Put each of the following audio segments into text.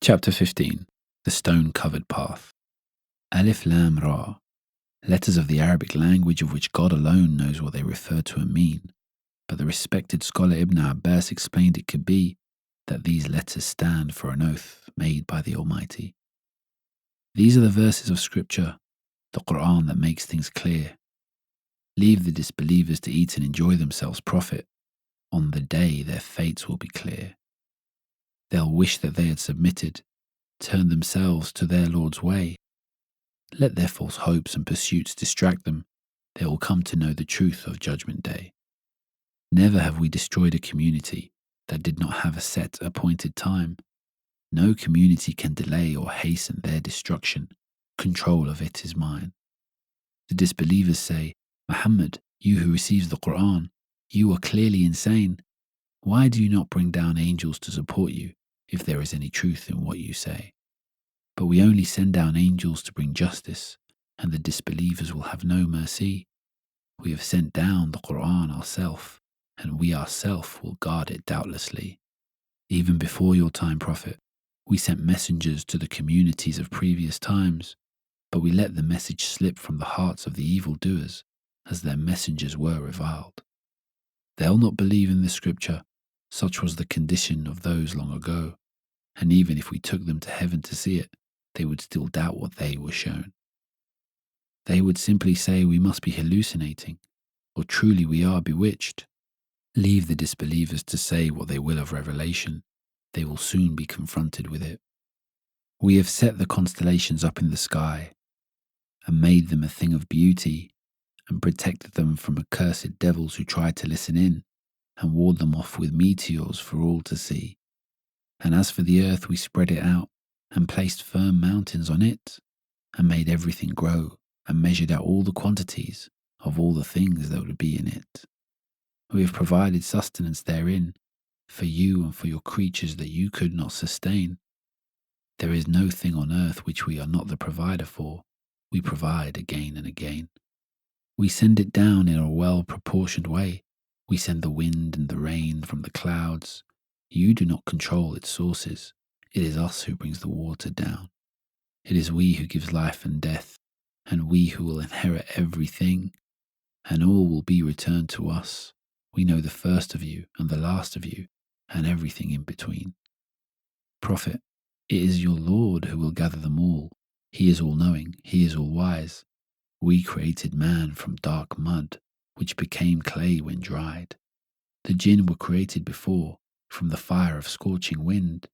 Chapter 15. The Stone-Covered Path. Alif Lam Ra. Letters of the Arabic language of which God alone knows what they refer to and mean, but the respected scholar Ibn Abbas explained it could be that these letters stand for an oath made by the Almighty. These are the verses of Scripture, the Qur'an, that makes things clear. Leave the disbelievers to eat and enjoy themselves, Prophet. On the day their fates will be clear. They'll wish that they had submitted, turned themselves to their Lord's way. Let their false hopes and pursuits distract them. They will come to know the truth of Judgment Day. Never have we destroyed a community that did not have a set appointed time. No community can delay or hasten their destruction. Control of it is mine. The disbelievers say, Muhammad, you who receives the Qur'an, you are clearly insane. Why do you not bring down angels to support you, if there is any truth in what you say? But we only send down angels to bring justice, and the disbelievers will have no mercy. We have sent down the Qur'an ourselves, and we ourselves will guard it doubtlessly. Even before your time, Prophet, we sent messengers to the communities of previous times, but we let the message slip from the hearts of the evildoers, as their messengers were reviled. They'll not believe in the Scripture. Such was the condition of those long ago, and even if we took them to heaven to see it, they would still doubt what they were shown. They would simply say we must be hallucinating, or truly we are bewitched. Leave the disbelievers to say what they will of revelation. They will soon be confronted with it. We have set the constellations up in the sky, and made them a thing of beauty, and protected them from accursed devils who tried to listen in, and ward them off with meteors for all to see. And as for the earth, we spread it out, and placed firm mountains on it, and made everything grow, and measured out all the quantities of all the things that would be in it. We have provided sustenance therein, for you and for your creatures that you could not sustain. There is no thing on earth which we are not the provider for. We provide again and again. We send it down in a well-proportioned way. We send the wind and the rain from the clouds. You do not control its sources. It is us who brings the water down. It is we who gives life and death, and we who will inherit everything, and all will be returned to us. We know the first of you and the last of you, and everything in between. Prophet, it is your Lord who will gather them all. He is all-knowing, he is all-wise. We created man from dark mud, which became clay when dried. The jinn were created before, from the fire of scorching wind,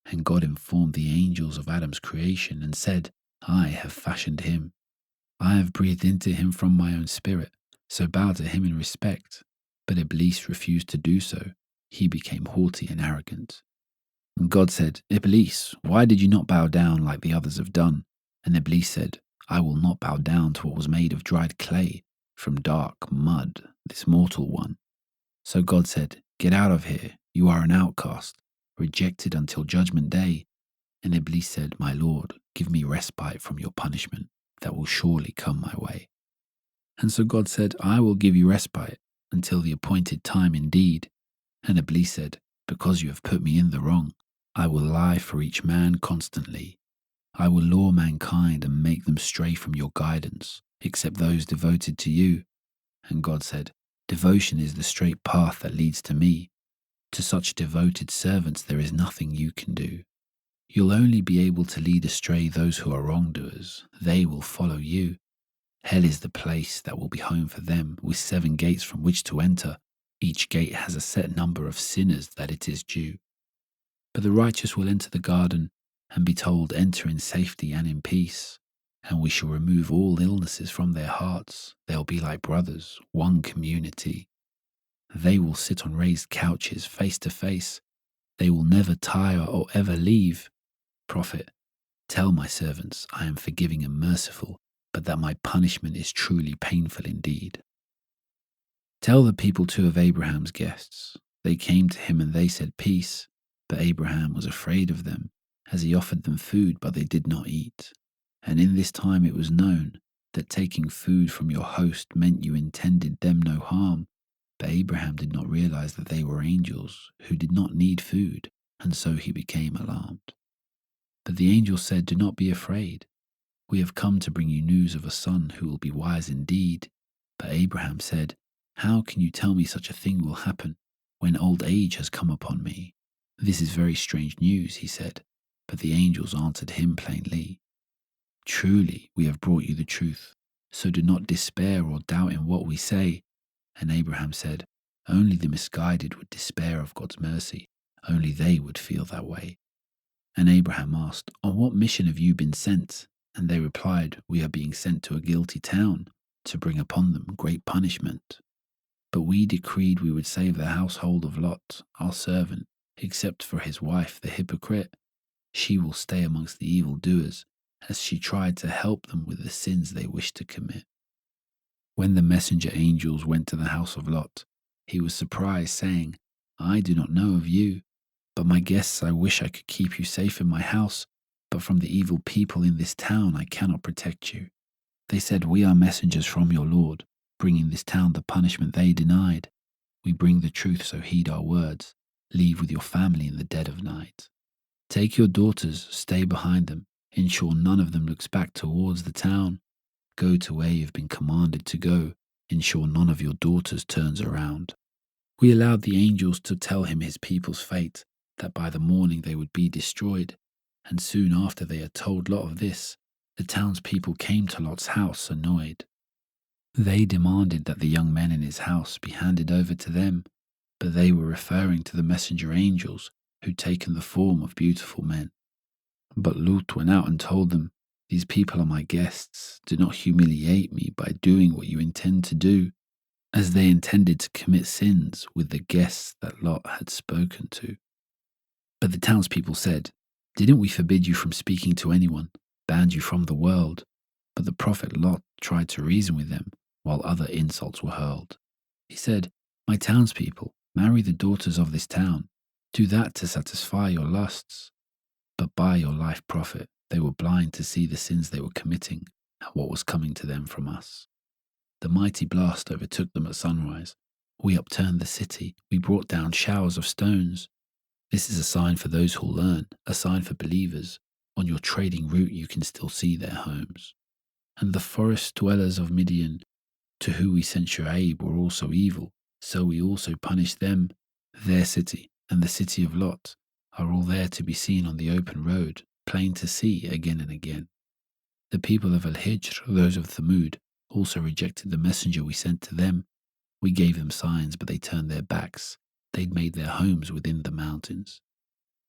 and God informed the angels of Adam's creation and said, I have fashioned him. I have breathed into him from my own spirit, so bow to him in respect. But Iblis refused to do so. He became haughty and arrogant. And God said, Iblis, why did you not bow down like the others have done? And Iblis said, I will not bow down to what was made of dried clay, from dark mud, this mortal one. So God said, Get out of here, you are an outcast, rejected until Judgment Day. And Iblis said, My Lord, give me respite from your punishment, that will surely come my way. And so God said, I will give you respite until the appointed time indeed. And Iblis said, Because you have put me in the wrong, I will lie for each man constantly. I will lure mankind and make them stray from your guidance, except those devoted to you. And God said, Devotion is the straight path that leads to me. To such devoted servants there is nothing you can do. You'll only be able to lead astray those who are wrongdoers. They will follow you. Hell is the place that will be home for them, with 7 gates from which to enter. Each gate has a set number of sinners that it is due. But the righteous will enter the garden and be told, Enter in safety and in peace. And we shall remove all illnesses from their hearts. They'll be like brothers, one community. They will sit on raised couches face to face. They will never tire or ever leave. Prophet, tell my servants I am forgiving and merciful, but that my punishment is truly painful indeed. Tell the people 2 of Abraham's guests. They came to him and they said peace, but Abraham was afraid of them, as he offered them food, but they did not eat. And in this time it was known that taking food from your host meant you intended them no harm. But Abraham did not realize that they were angels who did not need food, and so he became alarmed. But the angels said, "Do not be afraid. We have come to bring you news of a son who will be wise indeed." But Abraham said, "How can you tell me such a thing will happen when old age has come upon me?" "This is very strange news," he said. But the angels answered him plainly, "Truly, we have brought you the truth, so do not despair or doubt in what we say." And Abraham said, "Only the misguided would despair of God's mercy. Only they would feel that way." And Abraham asked, "On what mission have you been sent?" And they replied, "We are being sent to a guilty town to bring upon them great punishment. But we decreed we would save the household of Lot, our servant, except for his wife, the hypocrite. She will stay amongst the evildoers, as she tried to help them with the sins they wished to commit." When the messenger angels went to the house of Lot, he was surprised, saying, "I do not know of you, but my guests, I wish I could keep you safe in my house, but from the evil people in this town I cannot protect you." They said, "We are messengers from your Lord, bringing this town the punishment they denied. We bring the truth, so heed our words. Leave with your family in the dead of night. Take your daughters, stay behind them, ensure none of them looks back towards the town. Go to where you've been commanded to go, ensure none of your daughters turns around." We allowed the angels to tell him his people's fate, that by the morning they would be destroyed. And soon after they had told Lot of this, the townspeople came to Lot's house annoyed. They demanded that the young men in his house be handed over to them, but they were referring to the messenger angels who'd taken the form of beautiful men. But Lut went out and told them, "These people are my guests. Do not humiliate me by doing what you intend to do," as they intended to commit sins with the guests that Lot had spoken to. But the townspeople said, "Didn't we forbid you from speaking to anyone, banned you from the world?" But the prophet Lot tried to reason with them, while other insults were hurled. He said, "My townspeople, marry the daughters of this town. Do that to satisfy your lusts." But by your life prophet, they were blind to see the sins they were committing and what was coming to them from us. The mighty blast overtook them at sunrise. We upturned the city. We brought down showers of stones. This is a sign for those who learn, a sign for believers. On your trading route you can still see their homes. And the forest dwellers of Midian, to whom we sent 𝐒𝐻, were also evil, so we also punished them. Their city and the city of Lot are all there to be seen on the open road, plain to see again and again. The people of Al-Hijr, those of Thamud, also rejected the messenger we sent to them. We gave them signs, but they turned their backs. They'd made their homes within the mountains.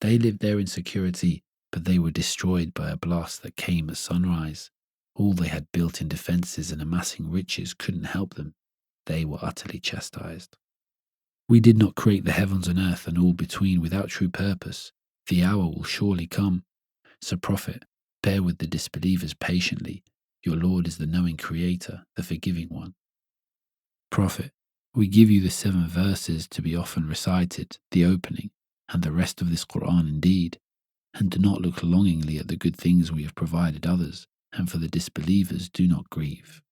They lived there in security, but they were destroyed by a blast that came at sunrise. All they had built in defenses and amassing riches couldn't help them. They were utterly chastised. We did not create the heavens and earth and all between without true purpose. The hour will surely come. So prophet, bear with the disbelievers patiently. Your Lord is the knowing creator, the forgiving one. Prophet, we give you the 7 verses to be often recited, the opening, and the rest of this Qur'an indeed. And do not look longingly at the good things we have provided others, and for the disbelievers do not grieve.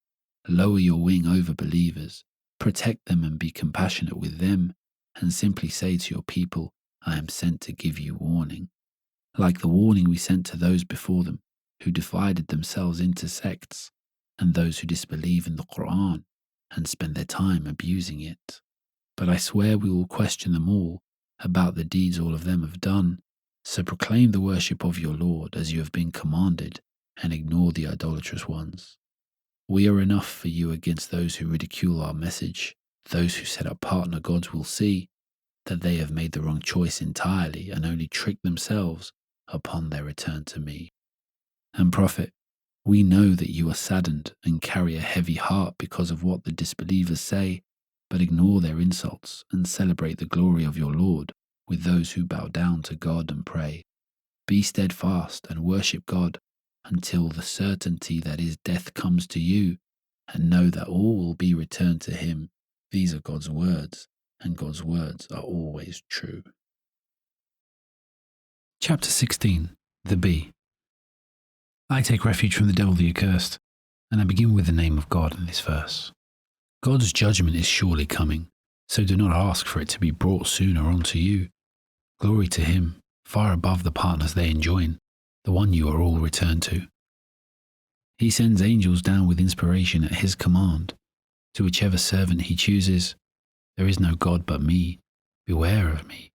Lower your wing over believers, protect them and be compassionate with them, and simply say to your people, I am sent to give you warning. Like the warning we sent to those before them, who divided themselves into sects, and those who disbelieve in the Qur'an, and spend their time abusing it. But I swear we will question them all about the deeds all of them have done. So proclaim the worship of your Lord as you have been commanded, and ignore the idolatrous ones. We are enough for you against those who ridicule our message. Those who set up partner gods will see that they have made the wrong choice entirely and only trick themselves upon their return to me. And Prophet, we know that you are saddened and carry a heavy heart because of what the disbelievers say, but ignore their insults and celebrate the glory of your Lord with those who bow down to God and pray. Be steadfast and worship God until the certainty that is death comes to you, and know that all will be returned to him. These are God's words, and God's words are always true. Chapter 16, the bee. I take refuge from the devil, the accursed, and I begin with the name of God in this verse. God's judgment is surely coming, so do not ask for it to be brought sooner onto you. Glory to him, far above the partners they enjoin. the one you are all returned to. He sends angels down with inspiration at his command to whichever servant he chooses. There is no God but me. Beware of me.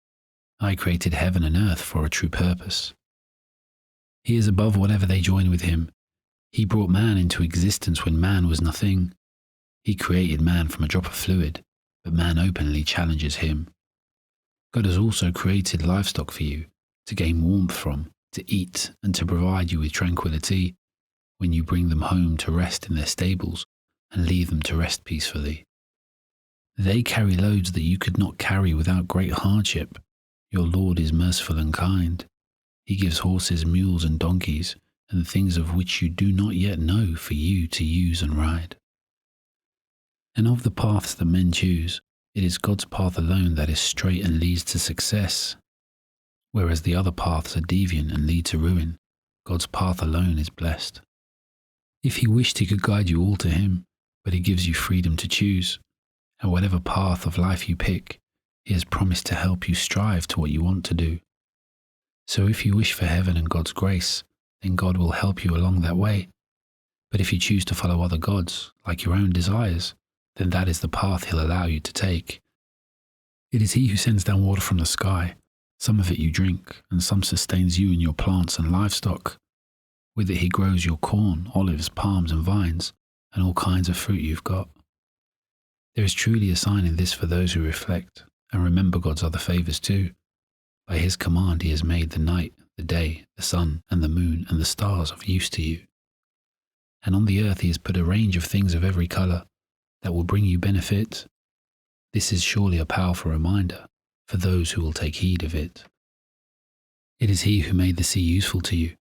I created heaven and earth for a true purpose. He is above whatever they join with him. He brought man into existence when man was nothing. He created man from a drop of fluid, but man openly challenges him. God has also created livestock for you, to gain warmth from, to eat, and to provide you with tranquility when you bring them home to rest in their stables and leave them to rest peacefully. They carry loads that you could not carry without great hardship. Your Lord is merciful and kind. He gives horses, mules, and donkeys, and things of which you do not yet know for you to use and ride. And of the paths that men choose, it is God's path alone that is straight and leads to success, whereas the other paths are deviant and lead to ruin. God's path alone is blessed. If he wished, he could guide you all to him, but he gives you freedom to choose, and whatever path of life you pick, he has promised to help you strive to what you want to do. So if you wish for heaven and God's grace, then God will help you along that way. But if you choose to follow other gods, like your own desires, then that is the path he'll allow you to take. It is he who sends down water from the sky. Some of it you drink, and some sustains you and your plants and livestock. With it he grows your corn, olives, palms, and vines, and all kinds of fruit you've got. There is truly a sign in this for those who reflect and remember God's other favors too. By his command he has made the night, the day, the sun, and the moon, and the stars of use to you. And on the earth he has put a range of things of every color that will bring you benefit. This is surely a powerful reminder for those who will take heed of it. It is he who made the sea useful to you.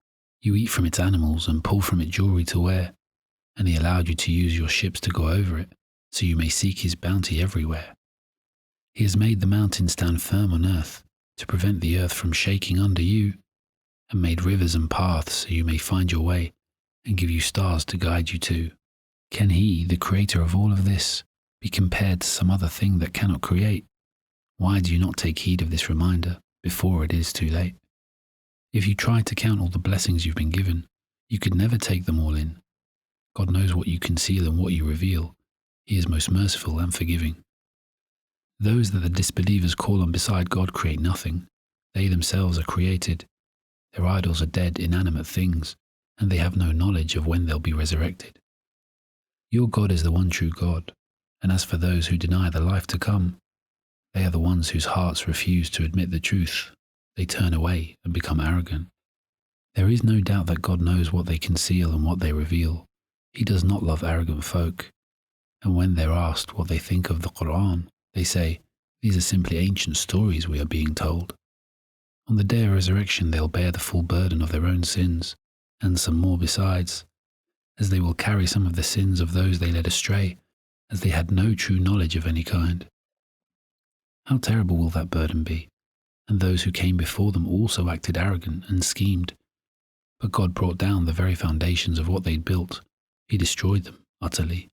You eat from its animals and pull from it jewelry to wear, and he allowed you to use your ships to go over it, so you may seek his bounty everywhere. He has made the mountains stand firm on earth, to prevent the earth from shaking under you, and made rivers and paths so you may find your way, and give you stars to guide you to. Can he, the creator of all of this, be compared to some other thing that cannot create? Why do you not take heed of this reminder before it is too late? If you try to count all the blessings you've been given, you could never take them all in. God knows what you conceal and what you reveal. He is most merciful and forgiving. Those that the disbelievers call on beside God create nothing. They themselves are created. Their idols are dead, inanimate things, and they have no knowledge of when they'll be resurrected. Your God is the one true God, and as for those who deny the life to come, they are the ones whose hearts refuse to admit the truth. They turn away and become arrogant. There is no doubt that God knows what they conceal and what they reveal. He does not love arrogant folk. And when they're asked what they think of the Qur'an, they say, "These are simply ancient stories we are being told." On the day of resurrection they'll bear the full burden of their own sins, and some more besides, as they will carry some of the sins of those they led astray, as they had no true knowledge of any kind. How terrible will that burden be? And those who came before them also acted arrogant and schemed. But God brought down the very foundations of what they'd built. He destroyed them utterly.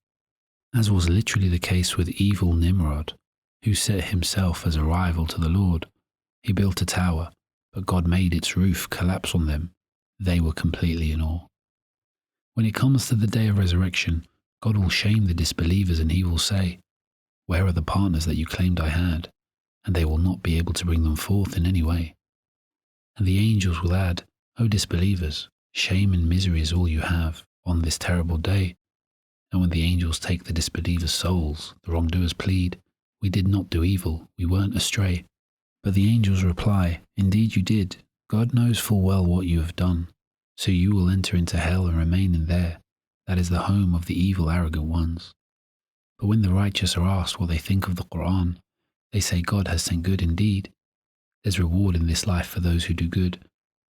As was literally the case with evil Nimrod, who set himself as a rival to the Lord. He built a tower, but God made its roof collapse on them. They were completely in awe. When it comes to the day of resurrection, God will shame the disbelievers and he will say, "Where are the partners that you claimed I had?" And they will not be able to bring them forth in any way. And the angels will add, "O disbelievers, shame and misery is all you have on this terrible day." And when the angels take the disbelievers' souls, the wrongdoers plead, "We did not do evil, we weren't astray." But the angels reply, "Indeed you did. God knows full well what you have done. So you will enter into hell and remain in there. That is the home of the evil, arrogant ones." But when the righteous are asked what they think of the Qur'an, they say God has sent good indeed. There's reward in this life for those who do good,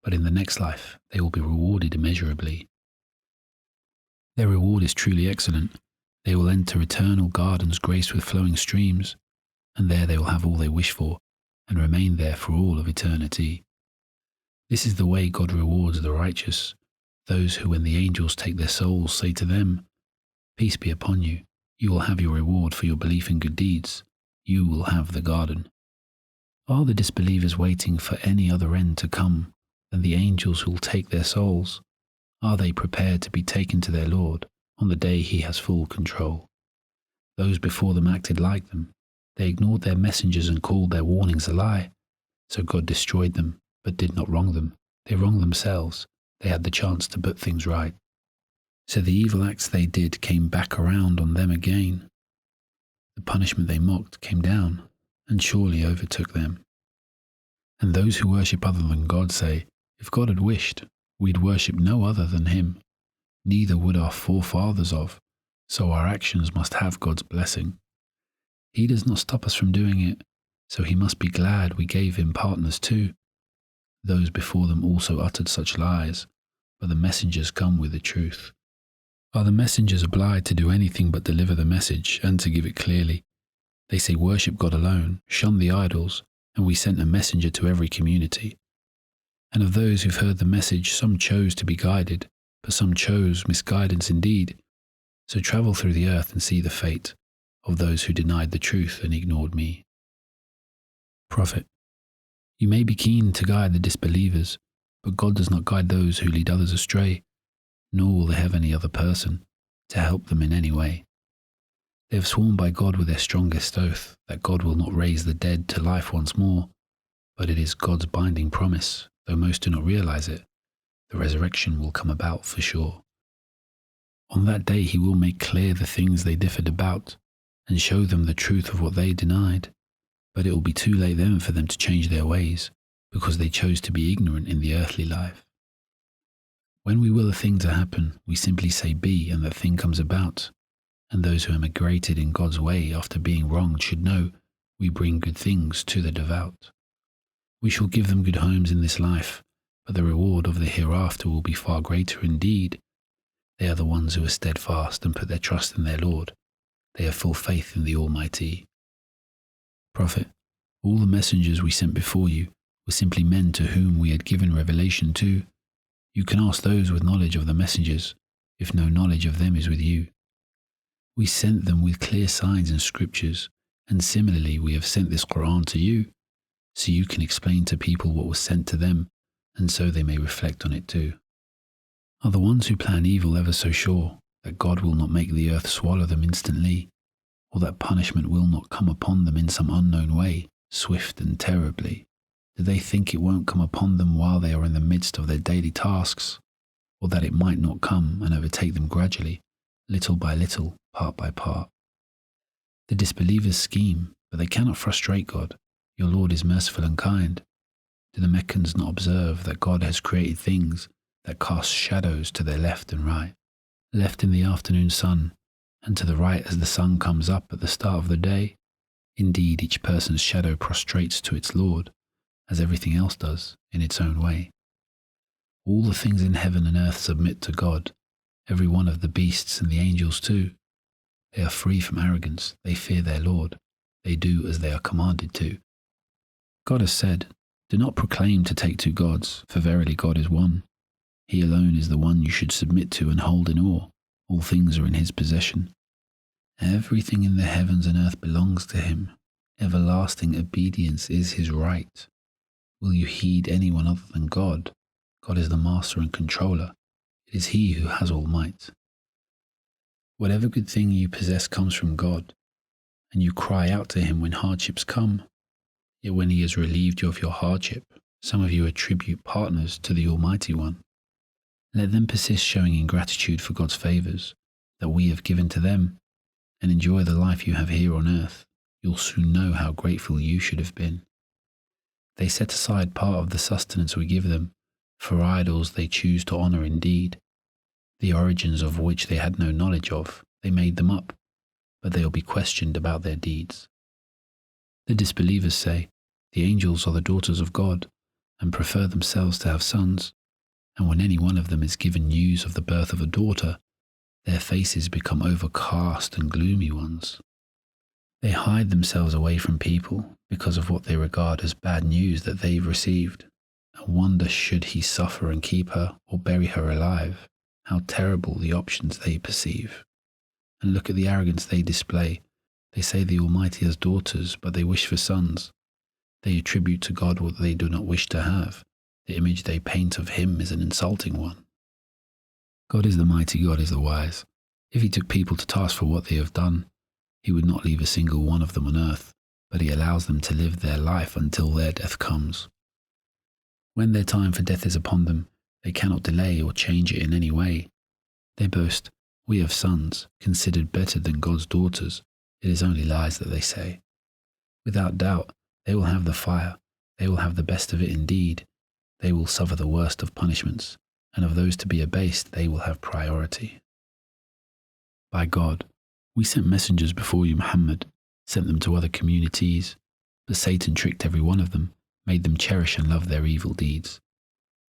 but in the next life they will be rewarded immeasurably. Their reward is truly excellent. They will enter eternal gardens graced with flowing streams, and there they will have all they wish for, and remain there for all of eternity. This is the way God rewards the righteous, those who when the angels take their souls say to them, "Peace be upon you, you will have your reward for your belief in good deeds. You will have the garden." Are the disbelievers waiting for any other end to come, than the angels who will take their souls? Are they prepared to be taken to their Lord on the day he has full control? Those before them acted like them. They ignored their messengers and called their warnings a lie. So God destroyed them, but did not wrong them. They wronged themselves. They had the chance to put things right. So the evil acts they did came back around on them again. The punishment they mocked came down and surely overtook them. And those who worship other than God say, if God had wished, we'd worship no other than him. Neither would our forefathers have, so our actions must have God's blessing. He does not stop us from doing it, so he must be glad we gave him partners too. Those before them also uttered such lies, but the messengers come with the truth. Are the messengers obliged to do anything but deliver the message and to give it clearly? They say worship God alone, shun the idols, and we sent a messenger to every community. And of those who've heard the message, some chose to be guided, but some chose misguidance indeed. So travel through the earth and see the fate of those who denied the truth and ignored me. Prophet, you may be keen to guide the disbelievers, but God does not guide those who lead others astray, nor will they have any other person to help them in any way. They have sworn by God with their strongest oath that God will not raise the dead to life once more, but it is God's binding promise, though most do not realize it. The resurrection will come about for sure. On that day he will make clear the things they differed about, and show them the truth of what they denied. But it will be too late then for them to change their ways, because they chose to be ignorant in the earthly life. When we will a thing to happen, we simply say be, and that thing comes about. And those who emigrated in God's way after being wronged should know we bring good things to the devout. We shall give them good homes in this life, but the reward of the hereafter will be far greater indeed. They are the ones who are steadfast and put their trust in their Lord. They have full faith in the Almighty. Prophet, all the messengers we sent before you were simply men to whom we had given revelation to. You can ask those with knowledge of the messengers, if no knowledge of them is with you. We sent them with clear signs and scriptures, and similarly we have sent this Qur'an to you, so you can explain to people what was sent to them, and so they may reflect on it too. Are the ones who plan evil ever so sure that God will not make the earth swallow them instantly, or that punishment will not come upon them in some unknown way, swift and terribly? Do they think it won't come upon them while they are in the midst of their daily tasks, or that it might not come and overtake them gradually, little by little, part by part? The disbelievers scheme, but they cannot frustrate God. Your Lord is merciful and kind. Do the 𝐒𝐻𝐿s not observe that God has created things that cast shadows to their left and right, left in the afternoon sun, and to the right as the sun comes up at the start of the day? Indeed, each person's shadow prostrates to its Lord, as everything else does, in its own way. All the things in heaven and earth submit to God, every one of the beasts and the angels too. They are free from arrogance, they fear their Lord, they do as they are commanded to. God has said, do not proclaim to take two gods, for verily God is one. He alone is the one you should submit to and hold in awe. All things are in his possession. Everything in the heavens and earth belongs to him. Everlasting obedience is his right. Will you heed anyone other than God? God is the master and controller. It is he who has all might. Whatever good thing you possess comes from God, and you cry out to him when hardships come. Yet when he has relieved you of your hardship, some of you attribute partners to the Almighty One. Let them persist showing ingratitude for God's favours that we have given to them, and enjoy the life you have here on earth. You'll soon know how grateful you should have been. They set aside part of the sustenance we give them, for idols they choose to honour indeed, the origins of which they had no knowledge of. They made them up, but they will be questioned about their deeds. The disbelievers say, the angels are the daughters of God, and prefer themselves to have sons, and when any one of them is given news of the birth of a daughter, their faces become overcast and gloomy ones. They hide themselves away from people because of what they regard as bad news that they've received, and wonder should he suffer and keep her or bury her alive. How terrible the options they perceive. And look at the arrogance they display. They say the Almighty has daughters, but they wish for sons. They attribute to God what they do not wish to have. The image they paint of him is an insulting one. God is the mighty, God is the wise. If he took people to task for what they have done, he would not leave a single one of them on earth, but he allows them to live their life until their death comes. When their time for death is upon them, they cannot delay or change it in any way. They boast, "We have sons, considered better than God's daughters." It is only lies that they say. Without doubt, they will have the fire. They will have the best of it indeed. They will suffer the worst of punishments, and of those to be abased they will have priority. By God, we sent messengers before you, Muhammad, sent them to other communities, but Satan tricked every one of them, made them cherish and love their evil deeds.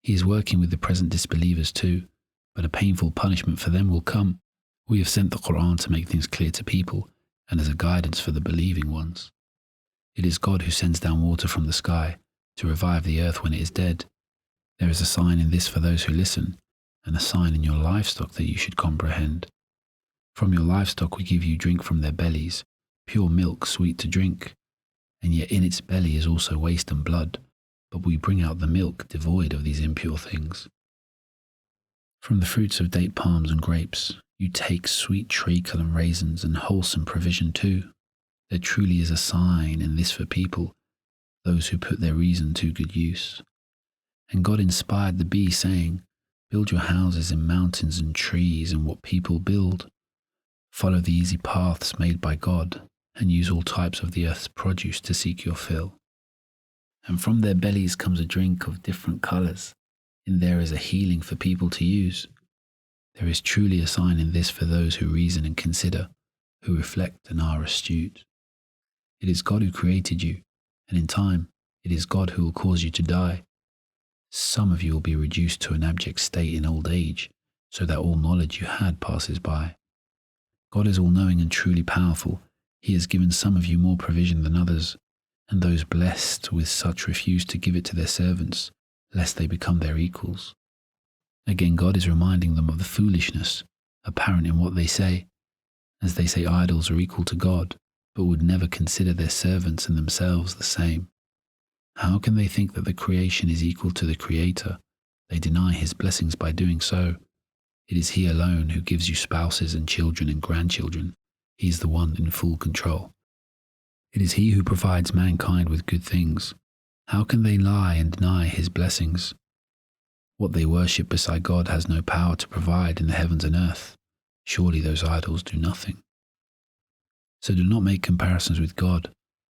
He is working with the present disbelievers too, but a painful punishment for them will come. We have sent the Qur'an to make things clear to people and as a guidance for the believing ones. It is God who sends down water from the sky to revive the earth when it is dead. There is a sign in this for those who listen, and a sign in your livestock that you should comprehend. From your livestock we give you drink from their bellies, pure milk sweet to drink, and yet in its belly is also waste and blood, but we bring out the milk devoid of these impure things. From the fruits of date palms and grapes, you take sweet treacle and raisins and wholesome provision too. There truly is a sign in this for people, those who put their reason to good use. And God inspired the bee, saying, "Build your houses in mountains and trees and what people build. Follow the easy paths made by God, and use all types of the earth's produce to seek your fill. And from their bellies comes a drink of different colours. In there is a healing for people to use. There is truly a sign in this for those who reason and consider, who reflect and are astute. It is God who created you, and in time it is God who will cause you to die. Some of you will be reduced to an abject state in old age, so that all knowledge you had passes by. God is all-knowing and truly powerful. He has given some of you more provision than others, and those blessed with such refuse to give it to their servants, lest they become their equals. Again, God is reminding them of the foolishness apparent in what they say, as they say idols are equal to God, but would never consider their servants and themselves the same. How can they think that the creation is equal to the Creator? They deny His blessings by doing so. It is He alone who gives you spouses and children and grandchildren. He is the one in full control. It is He who provides mankind with good things. How can they lie and deny His blessings? What they worship beside God has no power to provide in the heavens and earth. Surely those idols do nothing. So do not make comparisons with God,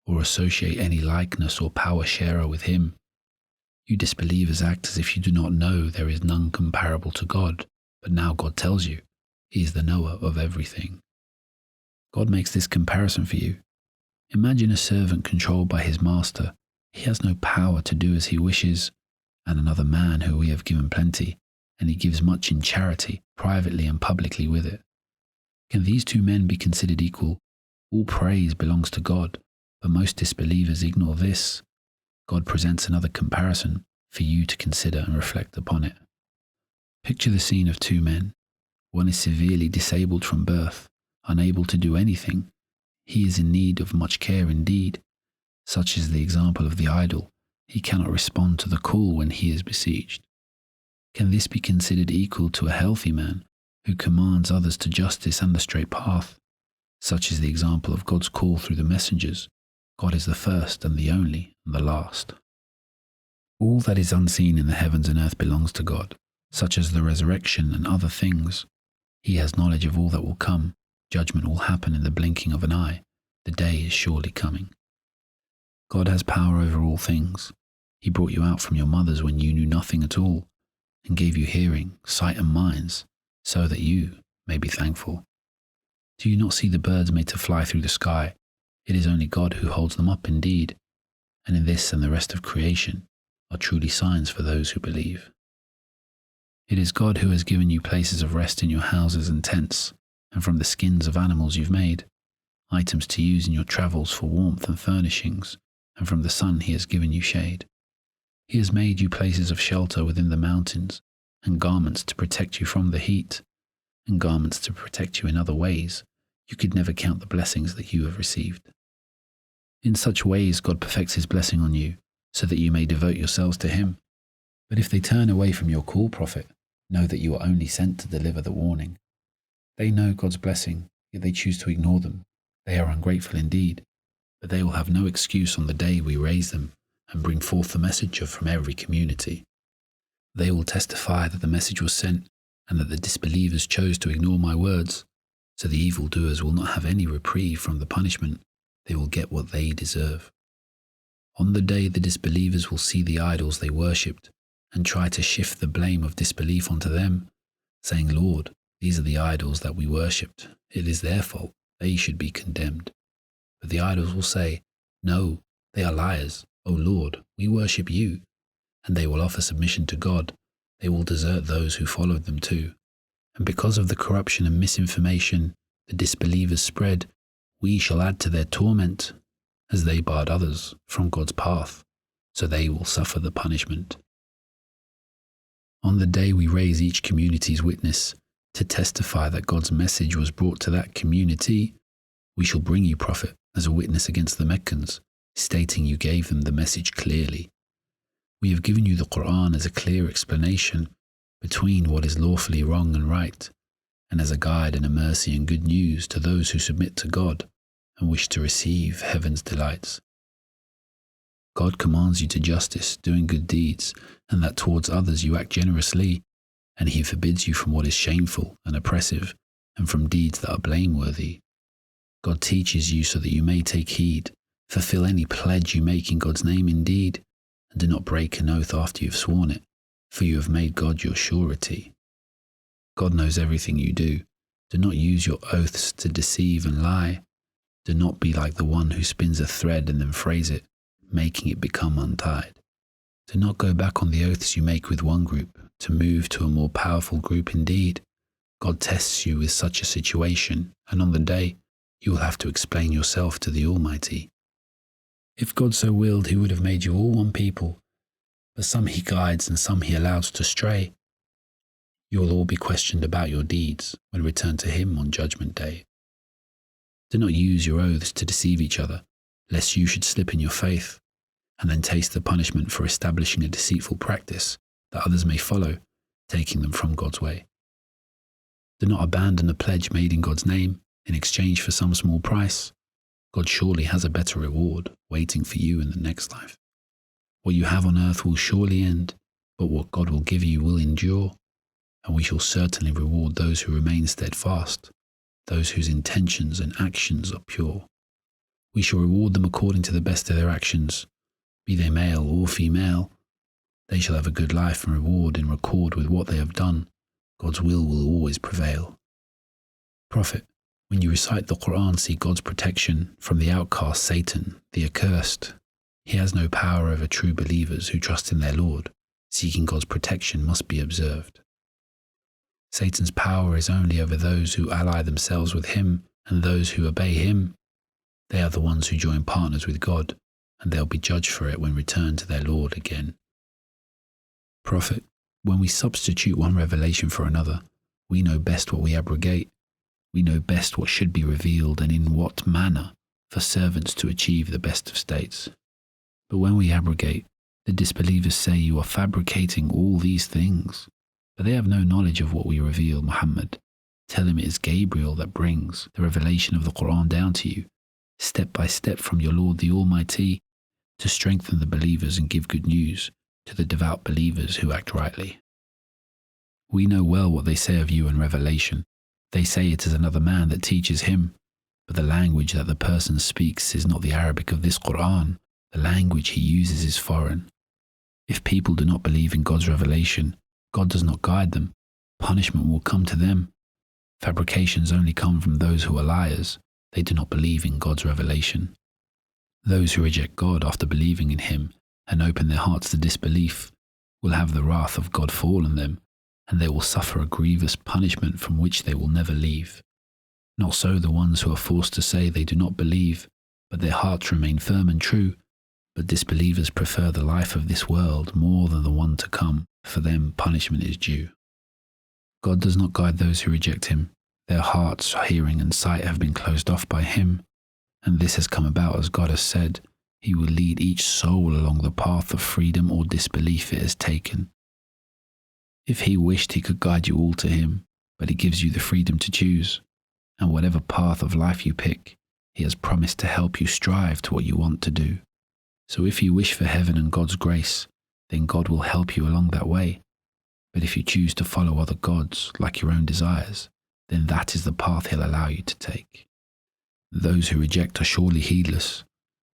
or associate any likeness or power sharer with Him. You disbelievers act as if you do not know there is none comparable to God, but now God tells you, He is the knower of everything. God makes this comparison for you. Imagine a servant controlled by his master. He has no power to do as he wishes, and another man who we have given plenty, and he gives much in charity, privately and publicly with it. Can these two men be considered equal? All praise belongs to God, but most disbelievers ignore this. God presents another comparison for you to consider and reflect upon it. Picture the scene of two men. One is severely disabled from birth, unable to do anything. He is in need of much care indeed. Such is the example of the idol. He cannot respond to the call when he is besieged. Can this be considered equal to a healthy man who commands others to justice and the straight path? Such is the example of God's call through the messengers. God is the first and the only and the last. All that is unseen in the heavens and earth belongs to God, such as the resurrection and other things. He has knowledge of all that will come. Judgment will happen in the blinking of an eye. The day is surely coming. God has power over all things. He brought you out from your mothers when you knew nothing at all, and gave you hearing, sight and minds, so that you may be thankful. Do you not see the birds made to fly through the sky? It is only God who holds them up indeed, and in this and the rest of creation are truly signs for those who believe. It is God who has given you places of rest in your houses and tents, and from the skins of animals you've made, items to use in your travels for warmth and furnishings, and from the sun He has given you shade. He has made you places of shelter within the mountains, and garments to protect you from the heat, and garments to protect you in other ways. You could never count the blessings that you have received. In such ways God perfects His blessing on you, so that you may devote yourselves to Him. But if they turn away from your call, Prophet, know that you are only sent to deliver the warning. They know God's blessing, yet they choose to ignore them. They are ungrateful indeed, but they will have no excuse on the day we raise them and bring forth the messenger from every community. They will testify that the message was sent and that the disbelievers chose to ignore my words, so the evildoers will not have any reprieve from the punishment. They will get what they deserve. On the day the disbelievers will see the idols they worshipped and try to shift the blame of disbelief onto them, saying, Lord, these are the idols that we worshipped. It is their fault. They should be condemned. But the idols will say, no, they are liars. O Lord, we worship you. And they will offer submission to God. They will desert those who followed them too. And because of the corruption and misinformation the disbelievers spread, we shall add to their torment, as they barred others from God's path, so they will suffer the punishment. On the day we raise each community's witness to testify that God's message was brought to that community, we shall bring you, Prophet, as a witness against the Meccans, stating you gave them the message clearly. We have given you the Qur'an as a clear explanation between what is lawfully wrong and right, and as a guide and a mercy and good news to those who submit to God and wish to receive heaven's delights. God commands you to justice, doing good deeds, and that towards others you act generously, and He forbids you from what is shameful and oppressive, and from deeds that are blameworthy. God teaches you so that you may take heed, fulfill any pledge you make in God's name indeed, and do not break an oath after you have sworn it, for you have made God your surety. God knows everything you do. Do not use your oaths to deceive and lie. Do not be like the one who spins a thread and then frays it, making it become untied. Do not go back on the oaths you make with one group to move to a more powerful group indeed. God tests you with such a situation, and on the day, you will have to explain yourself to the Almighty. If God so willed, He would have made you all one people, but some He guides and some He allows to stray. You will all be questioned about your deeds when returned to Him on Judgment Day. Do not use your oaths to deceive each other, lest you should slip in your faith, and then taste the punishment for establishing a deceitful practice that others may follow, taking them from God's way. Do not abandon a pledge made in God's name in exchange for some small price. God surely has a better reward waiting for you in the next life. What you have on earth will surely end, but what God will give you will endure, and we shall certainly reward those who remain steadfast, those whose intentions and actions are pure. We shall reward them according to the best of their actions, be they male or female. They shall have a good life and reward in accord with what they have done. God's will always prevail. Prophet, when you recite the Qur'an, seek God's protection from the outcast Satan, the accursed. He has no power over true believers who trust in their Lord. Seeking God's protection must be observed. Satan's power is only over those who ally themselves with him and those who obey him. They are the ones who join partners with God, and they'll be judged for it when returned to their Lord again. Prophet, when we substitute one revelation for another, we know best what we abrogate. We know best what should be revealed and in what manner for servants to achieve the best of states. But when we abrogate, the disbelievers say you are fabricating all these things. But they have no knowledge of what we reveal, Muhammad. Tell him it is Gabriel that brings the revelation of the Qur'an down to you, step by step from your Lord the Almighty, to strengthen the believers and give good news to the devout believers who act rightly. We know well what they say of you in Revelation. They say it is another man that teaches him, but the language that the person speaks is not the Arabic of this Qur'an. The language he uses is foreign. If people do not believe in God's revelation, God does not guide them. Punishment will come to them. Fabrications only come from those who are liars. They do not believe in God's revelation. Those who reject God after believing in Him and open their hearts to disbelief will have the wrath of God fall on them, and they will suffer a grievous punishment from which they will never leave. Not so the ones who are forced to say they do not believe, but their hearts remain firm and true. But disbelievers prefer the life of this world more than the one to come. For them punishment is due. God does not guide those who reject Him. Their hearts, hearing and sight have been closed off by Him, and this has come about as God has said, He will lead each soul along the path of freedom or disbelief it has taken. If He wished, He could guide you all to Him, but He gives you the freedom to choose. And whatever path of life you pick, He has promised to help you strive to what you want to do. So if you wish for heaven and God's grace, then God will help you along that way. But if you choose to follow other gods like your own desires, then that is the path He'll allow you to take. Those who reject are surely heedless.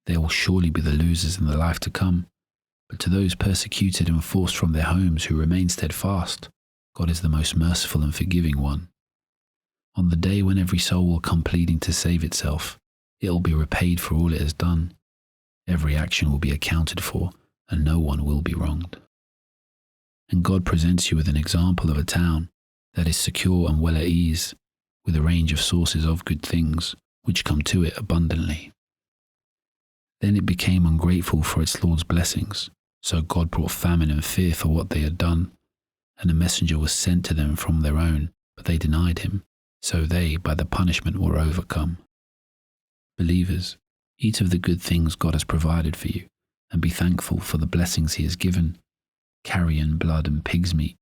They will surely be the losers in the life to come. But to those persecuted and forced from their homes who remain steadfast, God is the most merciful and forgiving one. On the day when every soul will come pleading to save itself, it will be repaid for all it has done. Every action will be accounted for, and no one will be wronged. And God presents you with an example of a town that is secure and well at ease, with a range of sources of good things which come to it abundantly. Then it became ungrateful for its Lord's blessings, so God brought famine and fear for what they had done, and a messenger was sent to them from their own, but they denied him, so they by the punishment were overcome. Believers, eat of the good things God has provided for you, and be thankful for the blessings He has given. Carrion, blood, and pig's meat,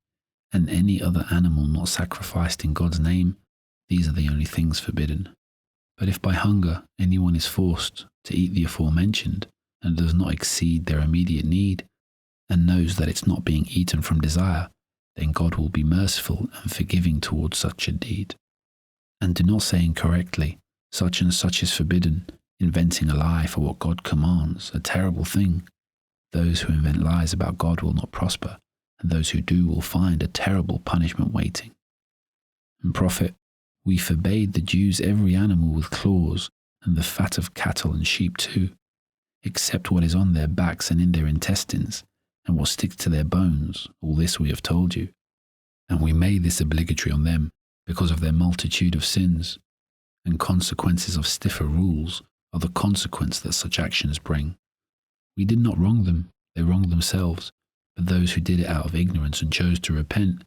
and any other animal not sacrificed in God's name, these are the only things forbidden. But if by hunger anyone is forced to eat the aforementioned, and does not exceed their immediate need, and knows that it's not being eaten from desire, then God will be merciful and forgiving towards such a deed. And do not say incorrectly, such and such is forbidden, inventing a lie for what God commands, a terrible thing. Those who invent lies about God will not prosper, and those who do will find a terrible punishment waiting. And Prophet, we forbade the Jews every animal with claws, and the fat of cattle and sheep too, except what is on their backs and in their intestines, and what sticks to their bones. All this we have told you. And we made this obligatory on them because of their multitude of sins, and consequences of stiffer rules are the consequence that such actions bring. We did not wrong them, they wronged themselves, but those who did it out of ignorance and chose to repent,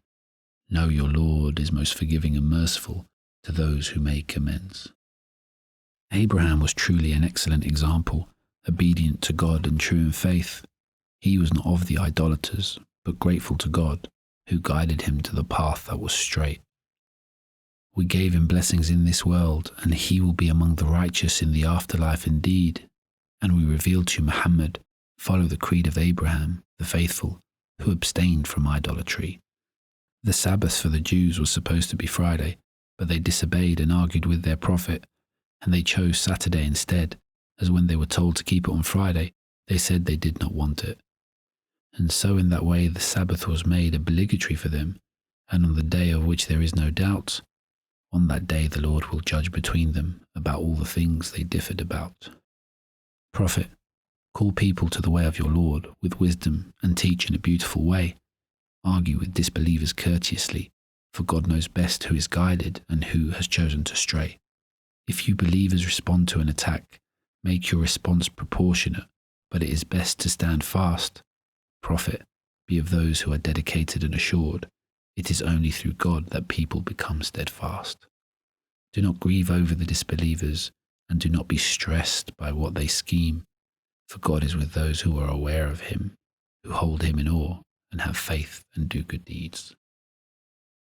know your Lord is most forgiving and merciful to those who make amends. Abraham was truly an excellent example, obedient to God and true in faith. He was not of the idolaters, but grateful to God, who guided him to the path that was straight. We gave him blessings in this world, and he will be among the righteous in the afterlife indeed. And we revealed to Muhammad, follow the creed of Abraham, the faithful, who abstained from idolatry. The Sabbath for the Jews was supposed to be Friday, but they disobeyed and argued with their prophet, and they chose Saturday instead, as when they were told to keep it on Friday, they said they did not want it. And so in that way the Sabbath was made obligatory for them, and on the day of which there is no doubt, on that day the Lord will judge between them about all the things they differed about. Prophet, call people to the way of your Lord with wisdom and teach in a beautiful way. Argue with disbelievers courteously, for God knows best who is guided and who has chosen to stray. If you believers respond to an attack, make your response proportionate, but it is best to stand fast. Prophet, be of those who are dedicated and assured. It is only through God that people become steadfast. Do not grieve over the disbelievers, and do not be stressed by what they scheme, for God is with those who are aware of Him, who hold Him in awe, and have faith and do good deeds.